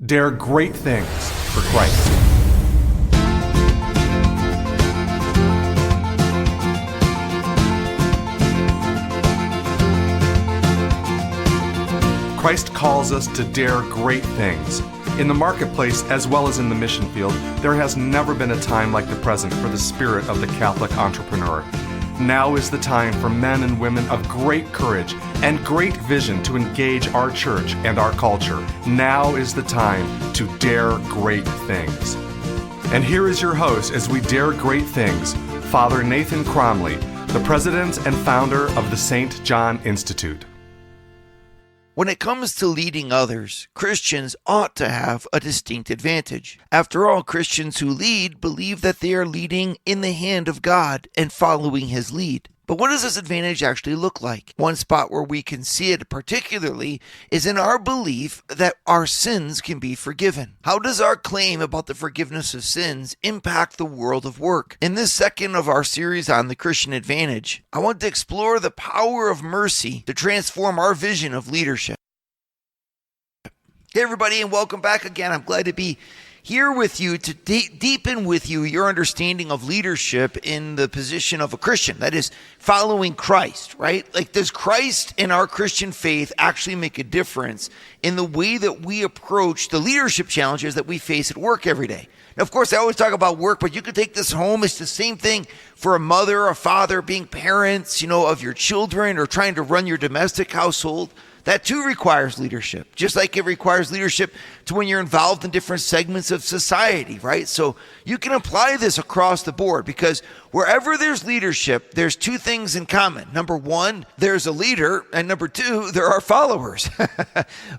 Dare great things for Christ. Christ calls us to dare great things. In the marketplace, as well as in the mission field, there has never been a time like the present for the spirit of the Catholic entrepreneur. Now is the time for men and women of great courage and great vision to engage our church and our culture. Now is the time to dare great things. And here is your host as we dare great things, Father Nathan Cromley, the president and founder of the St. John Institute. When it comes to leading others, Christians ought to have a distinct advantage. After all, Christians who lead believe that they are leading in the hand of God and following His lead. But what does this advantage actually look like? One spot where we can see it particularly is in our belief that our sins can be forgiven. How does our claim about the forgiveness of sins impact the world of work? In this second of our series on the Christian advantage, I want to explore the power of mercy to transform our vision of leadership. Hey everybody, and welcome back again. I'm glad to be here with you to deepen with you your understanding of leadership in the position of a Christian, that is, following Christ, right? Like, does Christ in our Christian faith actually make a difference in the way that we approach the leadership challenges that we face at work every day? Now, of course, I always talk about work, but you can take this home. It's the same thing for a mother, a father, being parents, of your children, or trying to run your domestic household. That too requires leadership, just like it requires leadership to when you're involved in different segments of society, right? So you can apply this across the board, because wherever there's leadership, there's two things in common. Number one, there's a leader, and number two, there are followers.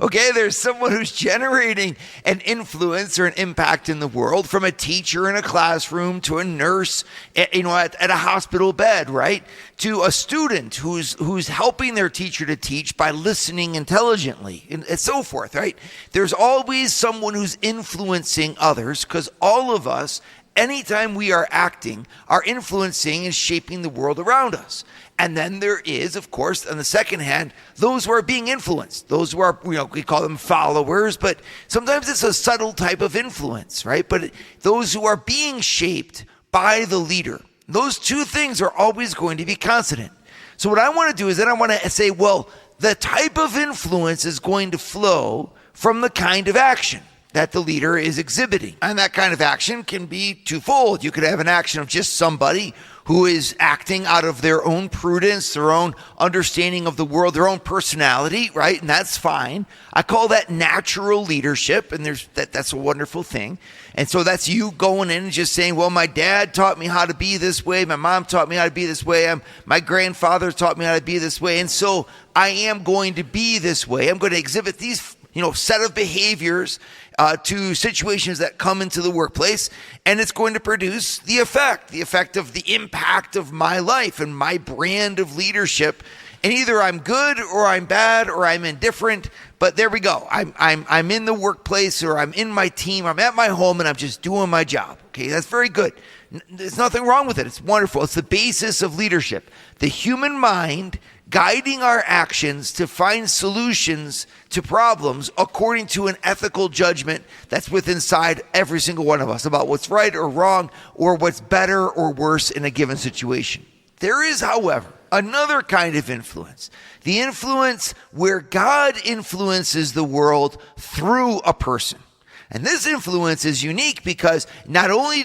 Okay, there's someone who's generating an influence or an impact in the world, from a teacher in a classroom to a nurse, at a hospital bed, right? To a student who's helping their teacher to teach by listening intelligently, and so forth, right? There's always someone who's influencing others, because all of us, anytime we are acting, are influencing and shaping the world around us. And then there is, of course, on the second hand, those who are being influenced, those who are, we call them followers, but sometimes it's a subtle type of influence, right? But those who are being shaped by the leader, those two things are always going to be constant. So what I want to do is then I want to say, well, the type of influence is going to flow from the kind of action that the leader is exhibiting. And that kind of action can be twofold. You could have an action of just somebody who is acting out of their own prudence, their own understanding of the world, their own personality, right? And that's fine. I call that natural leadership, and that's a wonderful thing. And so that's you going in and just saying, well, my dad taught me how to be this way. My mom taught me how to be this way. My grandfather taught me how to be this way. And so I am going to be this way. I'm going to exhibit these set of behaviors to situations that come into the workplace, and it's going to produce the effect of the impact of my life and my brand of leadership. And either I'm good or I'm bad or I'm indifferent, but there we go. I'm in the workplace, or I'm in my team, I'm at my home, and I'm just doing my job. Okay, that's very good. There's nothing wrong with it. It's wonderful. It's the basis of leadership. The human mind guiding our actions to find solutions to problems according to an ethical judgment that's within inside every single one of us about what's right or wrong, or what's better or worse in a given situation. There is, however, another kind of influence, the influence where God influences the world through a person. And this influence is unique because not only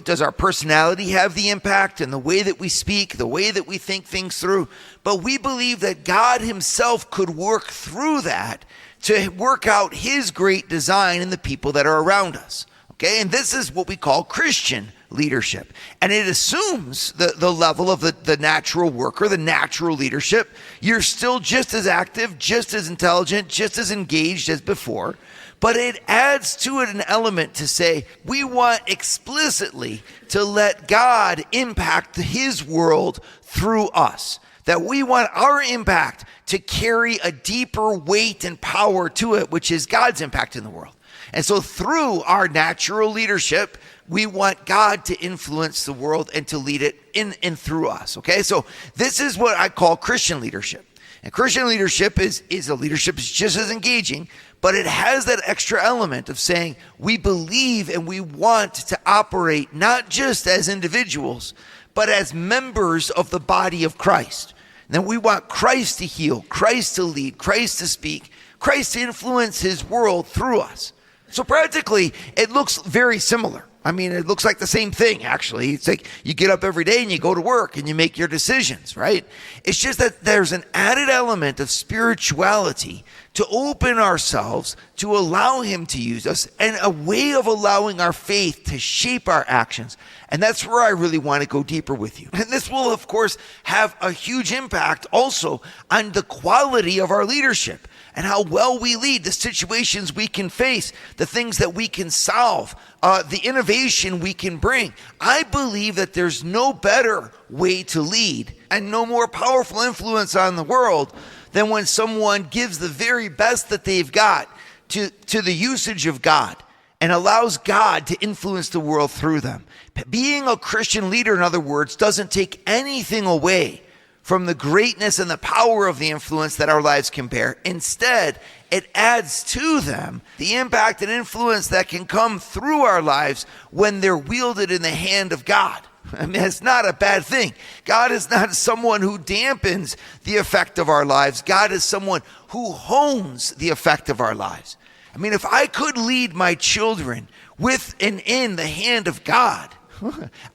does our personality have the impact and the way that we speak, the way that we think things through, but we believe that God Himself could work through that to work out His great design in the people that are around us. Okay, and this is what we call Christian leadership. And it assumes the level of the natural worker, the natural leadership. You're still just as active, just as intelligent, just as engaged as before. But it adds to it an element to say, we want explicitly to let God impact His world through us. That we want our impact to carry a deeper weight and power to it, which is God's impact in the world. And so through our natural leadership, we want God to influence the world and to lead it in and through us. Okay, so this is what I call Christian leadership. And Christian leadership is a leadership that's just as engaging, but it has that extra element of saying we believe and we want to operate not just as individuals, but as members of the body of Christ. And then we want Christ to heal, Christ to lead, Christ to speak, Christ to influence his world through us. So practically, it looks very similar. I mean, it looks like the same thing, actually. It's like you get up every day and you go to work and you make your decisions, right? It's just that there's an added element of spirituality to open ourselves, to allow him to use us, and a way of allowing our faith to shape our actions. And that's where I really want to go deeper with you. And this will, of course, have a huge impact also on the quality of our leadership and how well we lead, the situations we can face, the things that we can solve, the innovation we can bring. I believe that there's no better way to lead and no more powerful influence on the world than when someone gives the very best that they've got to the usage of God and allows God to influence the world through them. Being a Christian leader, in other words, doesn't take anything away from the greatness and the power of the influence that our lives can bear. Instead, it adds to them the impact and influence that can come through our lives when they're wielded in the hand of God. I mean, it's not a bad thing. God is not someone who dampens the effect of our lives. God is someone who hones the effect of our lives. I mean, if I could lead my children with and in the hand of God,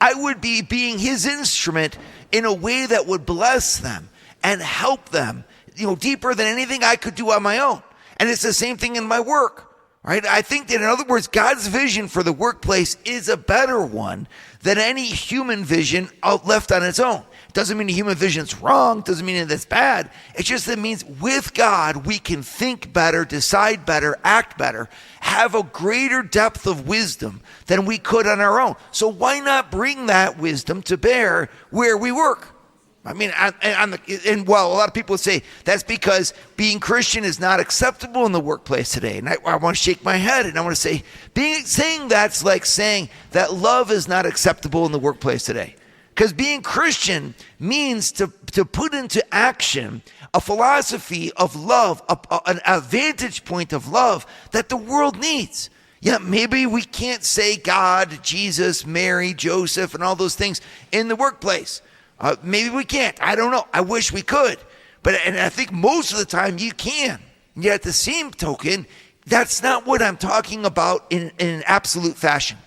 I would be being his instrument in a way that would bless them and help them, deeper than anything I could do on my own. And it's the same thing in my work, right? I think that, in other words, God's vision for the workplace is a better one than any human vision left on its own. Doesn't mean the human vision's wrong, doesn't mean that it's bad. It just that means with God, we can think better, decide better, act better, have a greater depth of wisdom than we could on our own. So why not bring that wisdom to bear where we work? I mean, a lot of people would say that's because being Christian is not acceptable in the workplace today. And I want to shake my head and I want to say, saying that's like saying that love is not acceptable in the workplace today. Because being Christian means to put into action a philosophy of love, a vantage point of love that the world needs. Yeah, maybe we can't say God, Jesus, Mary, Joseph, and all those things in the workplace. Maybe we can't. I don't know. I wish we could. And I think most of the time you can. Yet at the same token, that's not what I'm talking about in an absolute fashion.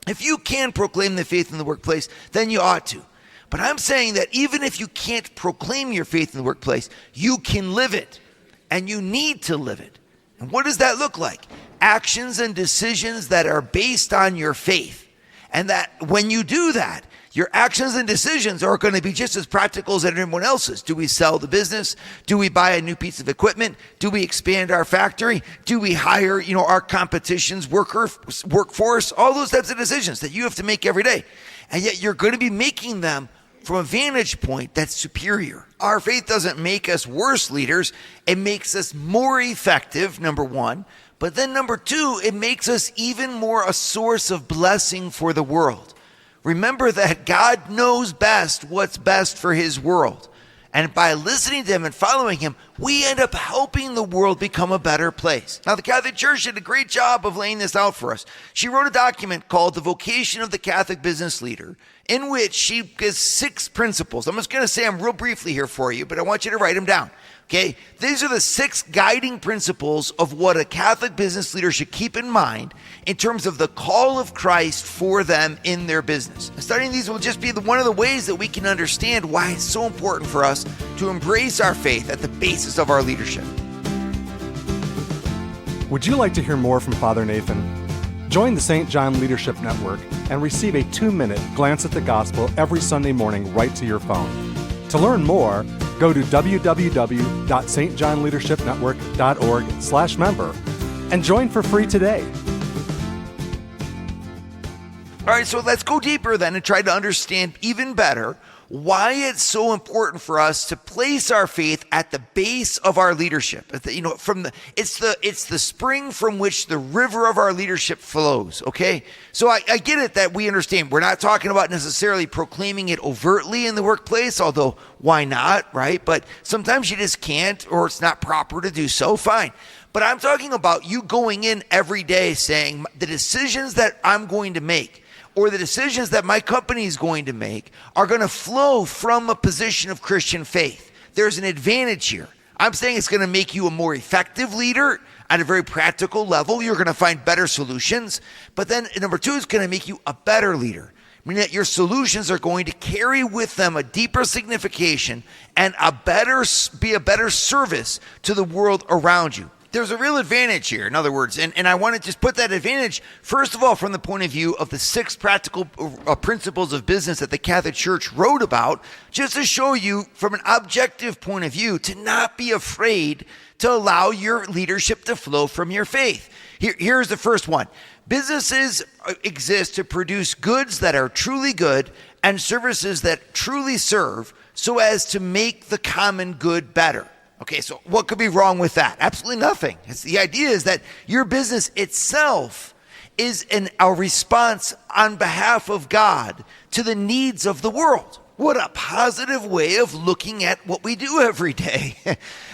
If you can proclaim the faith in the workplace, then you ought to. But I'm saying that even if you can't proclaim your faith in the workplace, you can live it. And you need to live it. And what does that look like? Actions and decisions that are based on your faith. And that when you do that, your actions and decisions are going to be just as practical as everyone else's. Do we sell the business? Do we buy a new piece of equipment? Do we expand our factory? Do we hire, our competition's workforce? All those types of decisions that you have to make every day. And yet you're going to be making them from a vantage point that's superior. Our faith doesn't make us worse leaders. It makes us more effective, number one. But then number two, it makes us even more a source of blessing for the world. Remember that God knows best what's best for his world. And by listening to him and following him, we end up helping the world become a better place. Now, the Catholic Church did a great job of laying this out for us. She wrote a document called The Vocation of the Catholic Business Leader, in which she gives 6 principles. I'm just going to say them real briefly here for you, but I want you to write them down. Okay, these are the 6 guiding principles of what a Catholic business leader should keep in mind in terms of the call of Christ for them in their business. Studying these will just be one of the ways that we can understand why it's so important for us to embrace our faith at the basis of our leadership. Would you like to hear more from Father Nathan? Join the St. John Leadership Network and receive a 2-minute glance at the gospel every Sunday morning right to your phone. To learn more, go to www.stjohnleadershipnetwork.org/member and join for free today. All right, so let's go deeper then and try to understand even better why it's so important for us to place our faith at the base of our leadership. It's the spring from which the river of our leadership flows. Okay, so I get it that we understand we're not talking about necessarily proclaiming it overtly in the workplace, although why not, right? But sometimes you just can't, or it's not proper to do so. Fine. But I'm talking about you going in every day saying the decisions that I'm going to make, or the decisions that my company is going to make, are going to flow from a position of Christian faith. There's an advantage here. I'm saying it's going to make you a more effective leader at a very practical level. You're going to find better solutions. But then number two, is going to make you a better leader. Meaning that your solutions are going to carry with them a deeper signification and be a better service to the world around you. There's a real advantage here, in other words, and I want to just put that advantage, first of all, from the point of view of the 6 practical principles of business that the Catholic Church wrote about, just to show you from an objective point of view to not be afraid to allow your leadership to flow from your faith. Here's the first one. Businesses exist to produce goods that are truly good and services that truly serve so as to make the common good better. Okay, so what could be wrong with that? Absolutely nothing. The idea is that your business itself is a response on behalf of God to the needs of the world. What a positive way of looking at what we do every day.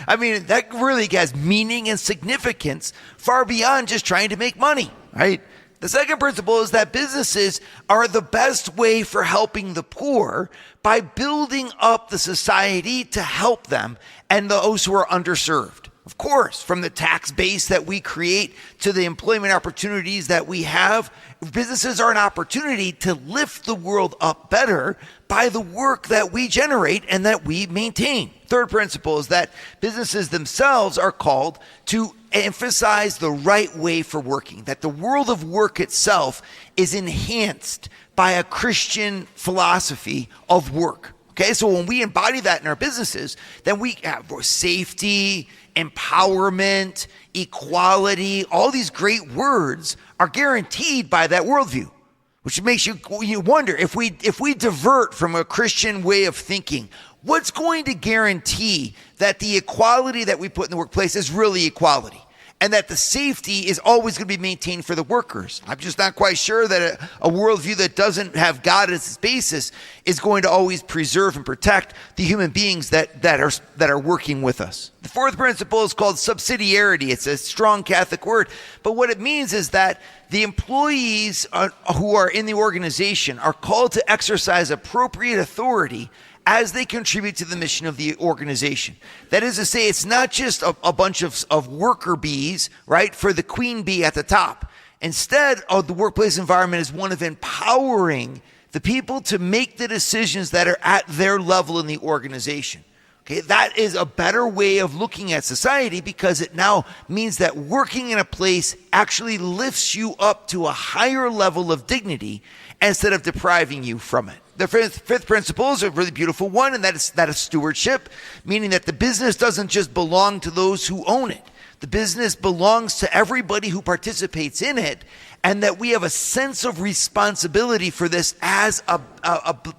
I mean, that really has meaning and significance far beyond just trying to make money, right? The second principle is that businesses are the best way for helping the poor by building up the society to help them and those who are underserved. Of course, from the tax base that we create to the employment opportunities that we have, businesses are an opportunity to lift the world up better by the work that we generate and that we maintain. Third principle is that businesses themselves are called to emphasize the right way for working, that the world of work itself is enhanced by a Christian philosophy of work. Okay, so when we embody that in our businesses, then we have safety, empowerment, equality, all these great words are guaranteed by that worldview, which makes you wonder, if we divert from a Christian way of thinking, what's going to guarantee that the equality that we put in the workplace is really equality? And that the safety is always going to be maintained for the workers. I'm just not quite sure that a worldview that doesn't have God as its basis is going to always preserve and protect the human beings that are working with us. The fourth principle is called subsidiarity. It's a strong Catholic word, but what it means is that the employees who are in the organization are called to exercise appropriate authority as they contribute to the mission of the organization. That is to say, it's not just a bunch of worker bees, right, for the queen bee at the top. Instead, the workplace environment is one of empowering the people to make the decisions that are at their level in the organization. Okay, that is a better way of looking at society, because it now means that working in a place actually lifts you up to a higher level of dignity instead of depriving you from it. The fifth principle is a really beautiful one, and that is stewardship, meaning that the business doesn't just belong to those who own it. The business belongs to everybody who participates in it, and that we have a sense of responsibility for this as a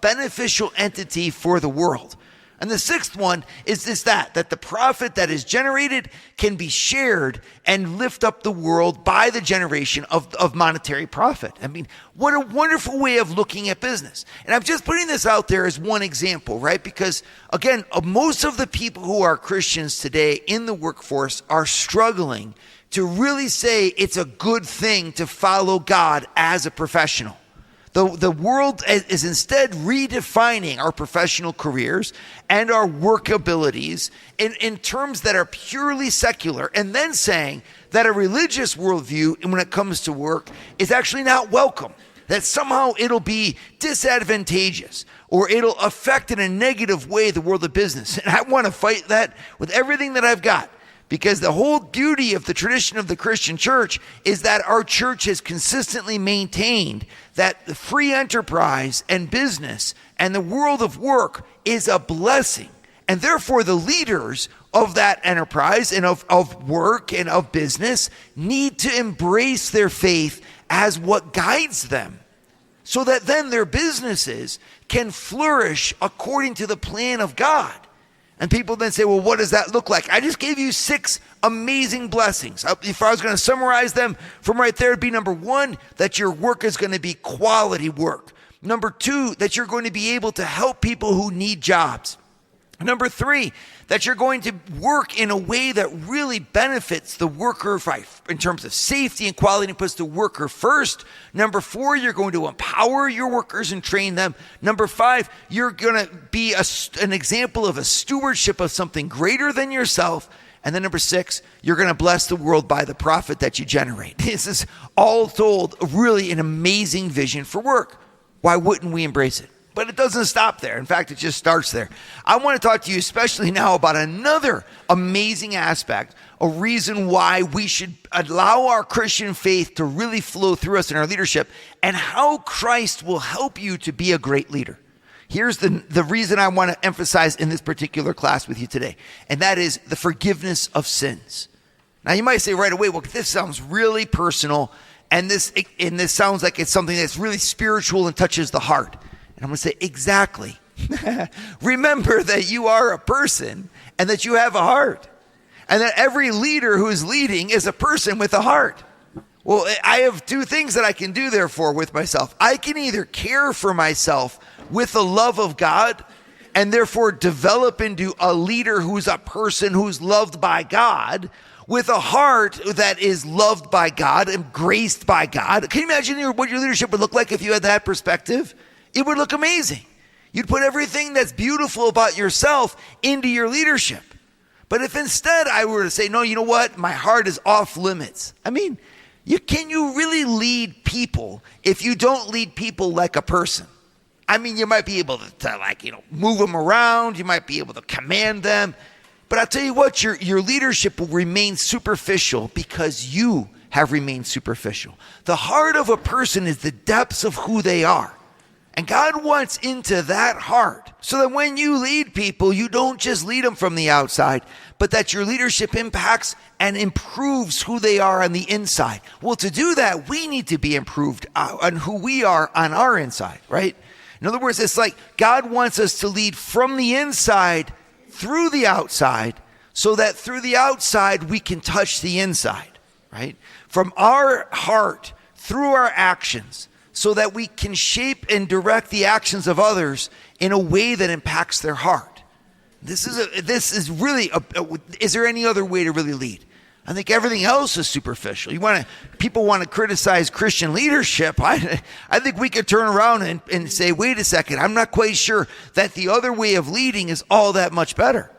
beneficial entity for the world. And the sixth one is that the profit that is generated can be shared and lift up the world by the generation of monetary profit. I mean, what a wonderful way of looking at business. And I'm just putting this out there as one example, right? Because again, most of the people who are Christians today in the workforce are struggling to really say it's a good thing to follow God as a professional. The world is instead redefining our professional careers and our work abilities in terms that are purely secular, and then saying that a religious worldview when it comes to work is actually not welcome, that somehow it'll be disadvantageous or it'll affect in a negative way the world of business. And I want to fight that with everything that I've got. Because the whole beauty of the tradition of the Christian church is that our church has consistently maintained that the free enterprise and business and the world of work is a blessing. And therefore the leaders of that enterprise and of work and of business need to embrace their faith as what guides them. so that then their businesses can flourish according to the plan of God. And people then say, well, what does that look like? I just gave you 6 amazing blessings. If I was going to summarize them from right there, it'd be number 1, that your work is going to be quality work. Number 2, that you're going to be able to help people who need jobs. Number 3, that you're going to work in a way that really benefits the worker in terms of safety and quality and puts the worker first. Number 4, you're going to empower your workers and train them. Number 5, you're going to be an example of a stewardship of something greater than yourself. And then number 6, you're going to bless the world by the profit that you generate. This is all told really an amazing vision for work. Why wouldn't we embrace it? But it doesn't stop there. In fact, it just starts there. I want to talk to you especially now about another amazing aspect, a reason why we should allow our Christian faith to really flow through us in our leadership, and how Christ will help you to be a great leader. Here's the reason I want to emphasize in this particular class with you today, and that is the forgiveness of sins. Now, you might say right away, well, this sounds really personal, and this sounds like it's something that's really spiritual and touches the heart. I'm going to say, exactly. Remember that you are a person and that you have a heart. And that every leader who is leading is a person with a heart. Well, I have 2 things that I can do, therefore, with myself. I can either care for myself with the love of God and therefore develop into a leader who's a person who's loved by God, with a heart that is loved by God and graced by God. Can you imagine what your leadership would look like if you had that perspective? It would look amazing. You'd put everything that's beautiful about yourself into your leadership. But if instead I were to say, no, you know what? My heart is off limits. I mean, can you really lead people if you don't lead people like a person? I mean, you might be able to move them around. You might be able to command them. But I'll tell you what, your leadership will remain superficial because you have remained superficial. The heart of a person is the depths of who they are. And God wants into that heart so that when you lead people, you don't just lead them from the outside, but that your leadership impacts and improves who they are on the inside. Well, to do that, we need to be improved on who we are on our inside, right? In other words, it's like God wants us to lead from the inside through the outside so that through the outside, we can touch the inside, right? From our heart through our actions, so that we can shape and direct the actions of others in a way that impacts their heart. This is really, is there any other way to really lead? I think everything else is superficial. People want to criticize Christian leadership. I think we could turn around and say, wait a second, I'm not quite sure that the other way of leading is all that much better.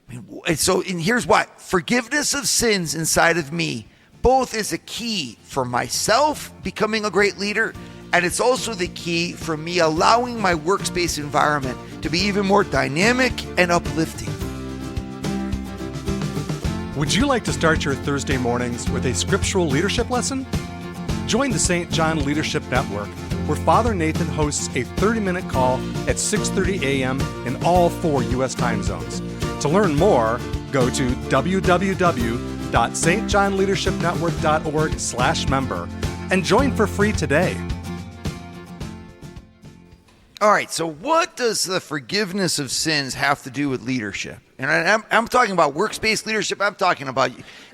And here's why. Forgiveness of sins inside of me both is a key for myself becoming a great leader, and it's also the key for me allowing my workspace environment to be even more dynamic and uplifting. Would you like to start your Thursday mornings with a scriptural leadership lesson? Join the St. John Leadership Network, where Father Nathan hosts a 30-minute call at 6:30 a.m. in all 4 U.S. time zones. To learn more, go to www.stjohnleadershipnetwork.org/member and join for free today. All right, so what does the forgiveness of sins have to do with leadership? And I'm talking about workspace leadership. I'm talking about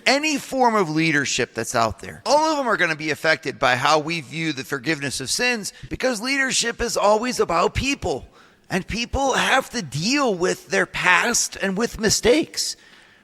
any form of leadership that's out there. All of them are going to be affected by how we view the forgiveness of sins, because leadership is always about people. And people have to deal with their past and with mistakes,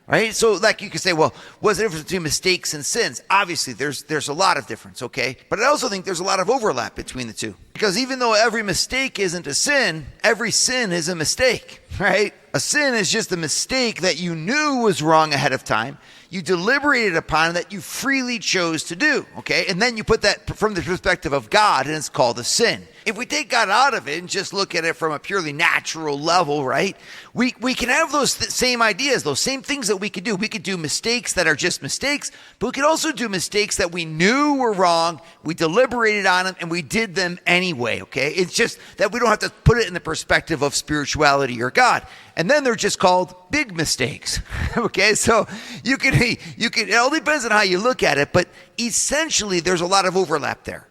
right? So like you could say, well, what's the difference between mistakes and sins? Obviously, there's a lot of difference, okay? But I also think there's a lot of overlap between the two. Because even though every mistake isn't a sin, every sin is a mistake, right? A sin is just a mistake that you knew was wrong ahead of time. You deliberated upon, that you freely chose to do, okay? And then you put that from the perspective of God, and it's called a sin. If we take God out of it and just look at it from a purely natural level, right, we can have those same ideas, those same things that we could do. We could do mistakes that are just mistakes, but we could also do mistakes that we knew were wrong, we deliberated on them, and we did them anyway, okay? It's just that we don't have to put it in the perspective of spirituality or God. And then they're just called big mistakes, okay? So you can, it all depends on how you look at it, but essentially there's a lot of overlap there.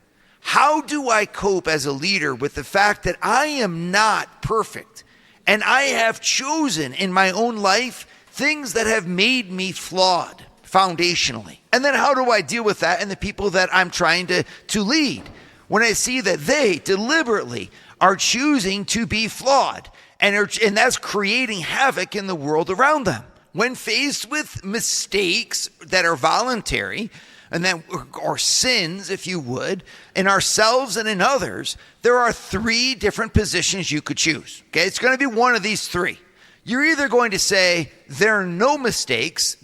how do I cope as a leader with the fact that I am not perfect and I have chosen in my own life things that have made me flawed foundationally? And then how do I deal with that in the people that I'm trying to lead when I see that they deliberately are choosing to be flawed and that's creating havoc in the world around them? When faced with mistakes that are voluntary, and then, or sins, if you would, in ourselves and in others, there are three different positions you could choose. Okay, it's going to be one of these three. You're either going to say, there are no mistakes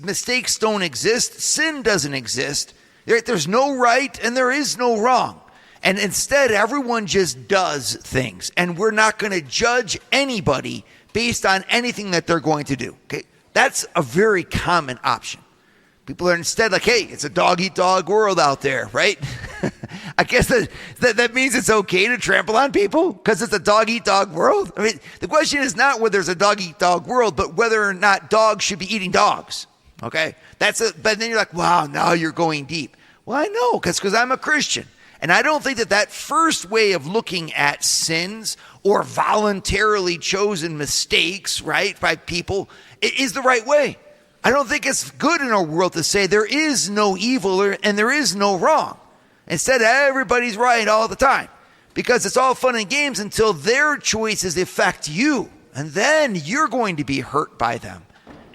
don't exist, sin doesn't exist, there's no right and there is no wrong. And instead, everyone just does things, and we're not going to judge anybody based on anything that they're going to do. Okay, that's a very common option. People are instead like, hey, it's a dog-eat-dog world out there, right? I guess that means it's okay to trample on people because it's a dog-eat-dog world. I mean, the question is not whether there's a dog-eat-dog world, but whether or not dogs should be eating dogs, okay? But then you're like, wow, now you're going deep. Well, I know, because I'm a Christian. And I don't think that first way of looking at sins or voluntarily chosen mistakes, right, by people is the right way. I don't think it's good in our world to say there is no evil and there is no wrong. Instead, everybody's right all the time, because it's all fun and games until their choices affect you, and then you're going to be hurt by them.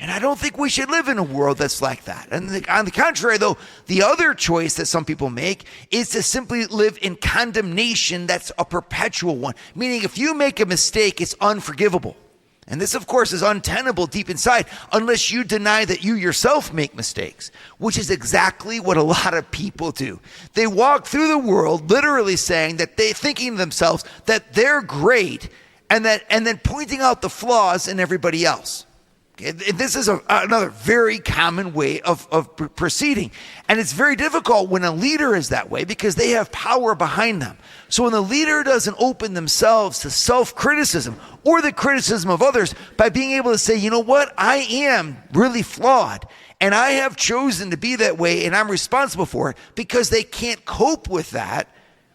And I don't think we should live in a world that's like that. And on the contrary, though, the other choice that some people make is to simply live in condemnation that's a perpetual one, meaning if you make a mistake, it's unforgivable. And this, of course, is untenable deep inside unless you deny that you yourself make mistakes, which is exactly what a lot of people do. They walk through the world literally saying that they're thinking to themselves that they're great and then pointing out the flaws in everybody else. Okay, this is another very common way of proceeding. And it's very difficult when a leader is that way because they have power behind them. So when the leader doesn't open themselves to self-criticism or the criticism of others by being able to say, you know what, I am really flawed and I have chosen to be that way and I'm responsible for it, because they can't cope with that,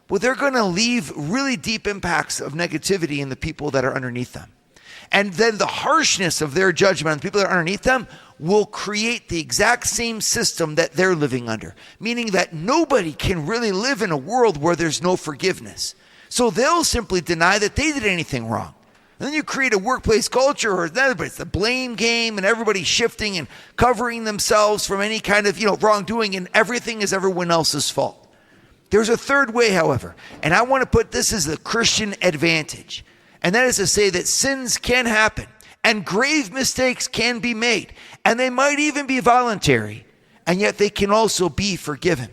well, they're going to leave really deep impacts of negativity in the people that are underneath them. And then the harshness of their judgment on the people that are underneath them will create the exact same system that they're living under, meaning that nobody can really live in a world where there's no forgiveness. So they'll simply deny that they did anything wrong. And then you create a workplace culture, or it's the blame game, and everybody's shifting and covering themselves from any kind of wrongdoing, and everything is everyone else's fault. There's a third way, however, and I want to put this as the Christian advantage. And that is to say that sins can happen and grave mistakes can be made, and they might even be voluntary, and yet they can also be forgiven.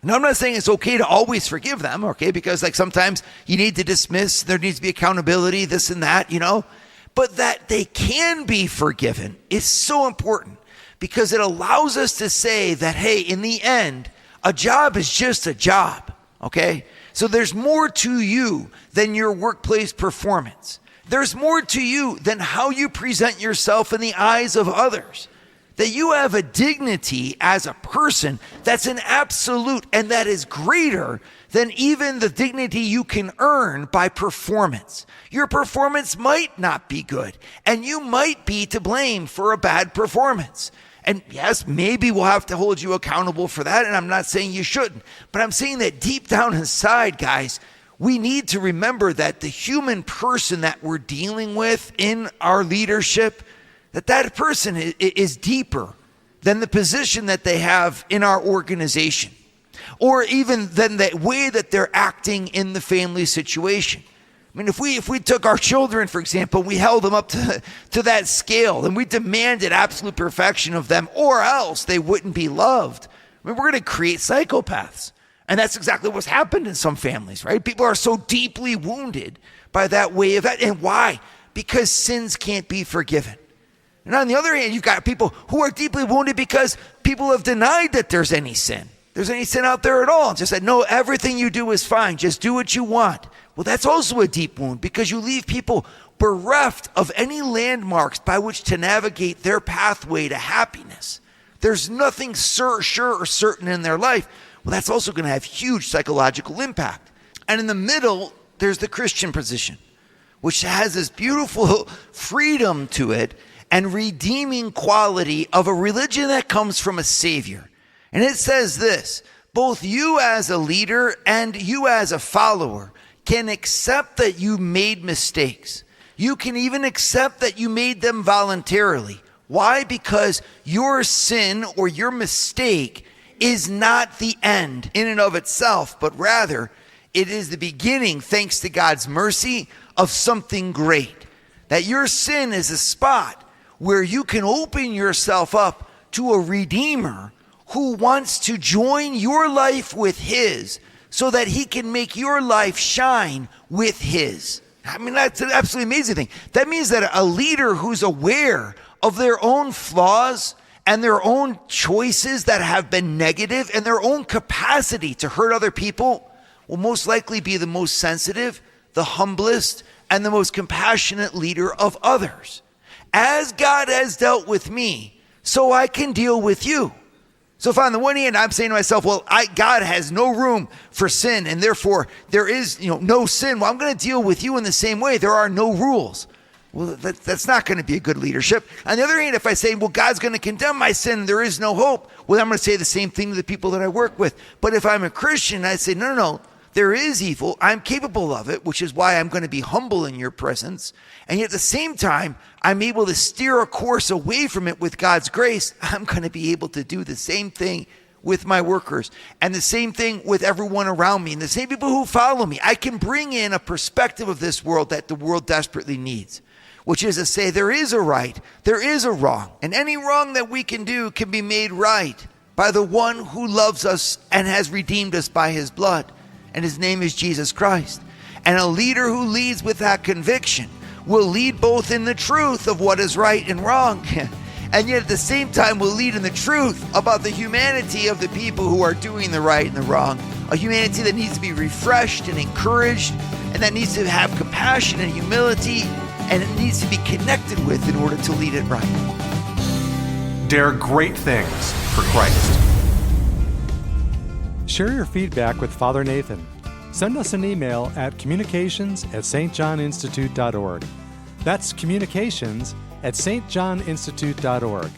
Now, I'm not saying it's okay to always forgive them, okay, because sometimes you need to dismiss, there needs to be accountability, this and that, but that they can be forgiven is so important, because it allows us to say that, hey, in the end, a job is just a job, okay? So there's more to you than your workplace performance. There's more to you than how you present yourself in the eyes of others. That you have a dignity as a person that's an absolute and that is greater than even the dignity you can earn by performance. Your performance might not be good, and you might be to blame for a bad performance. And yes, maybe we'll have to hold you accountable for that, and I'm not saying you shouldn't. But I'm saying that deep down inside, guys, we need to remember that the human person that we're dealing with in our leadership, that person is deeper than the position that they have in our organization, or even than the way that they're acting in the family situation. I mean, if we took our children, for example, we held them up to that scale and we demanded absolute perfection of them, or else they wouldn't be loved, I mean, we're going to create psychopaths. And that's exactly what's happened in some families, right? People are so deeply wounded by that way of that. And why? Because sins can't be forgiven. And on the other hand, you've got people who are deeply wounded because people have denied that there's any sin. There's any sin out there at all. Just said, no, everything you do is fine. Just do what you want. Well, that's also a deep wound, because you leave people bereft of any landmarks by which to navigate their pathway to happiness. There's nothing sure or certain in their life, well, that's also going to have huge psychological impact. And in the middle, there's the Christian position, which has this beautiful freedom to it and redeeming quality of a religion that comes from a Savior. And it says this: both you as a leader and you as a follower can accept that you made mistakes. You can even accept that you made them voluntarily. Why? Because your sin or your mistake is not the end in and of itself, but rather it is the beginning, thanks to God's mercy, of something great. That your sin is a spot where you can open yourself up to a Redeemer who wants to join your life with his so that he can make your life shine with his. I mean, that's an absolutely amazing thing. That means that a leader who's aware of their own flaws and their own choices that have been negative and their own capacity to hurt other people will most likely be the most sensitive, the humblest, and the most compassionate leader of others. As God has dealt with me, so I can deal with you. So if on the one hand, I'm saying to myself, well, God has no room for sin, and therefore there is no sin. Well, I'm going to deal with you in the same way. There are no rules. Well, that's not going to be a good leadership. On the other hand, if I say, well, God's going to condemn my sin, there is no hope, well, I'm going to say the same thing to the people that I work with. But if I'm a Christian, I say, no, there is evil. I'm capable of it, which is why I'm going to be humble in your presence. And yet at the same time, I'm able to steer a course away from it with God's grace. I'm going to be able to do the same thing with my workers and the same thing with everyone around me and the same people who follow me. I can bring in a perspective of this world that the world desperately needs, which is to say there is a right, there is a wrong, and any wrong that we can do can be made right by the one who loves us and has redeemed us by his blood. And his name is Jesus Christ. And a leader who leads with that conviction will lead both in the truth of what is right and wrong, and yet at the same time will lead in the truth about the humanity of the people who are doing the right and the wrong. A humanity that needs to be refreshed and encouraged, and that needs to have compassion and humility, and it needs to be connected with in order to lead it right. Dare great things for Christ. Share your feedback with Father Nathan. Send us an email at communications@stjohninstitute.org. That's communications@stjohninstitute.org.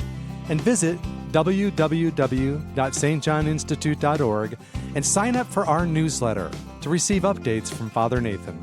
And visit www.stjohninstitute.org and sign up for our newsletter to receive updates from Father Nathan.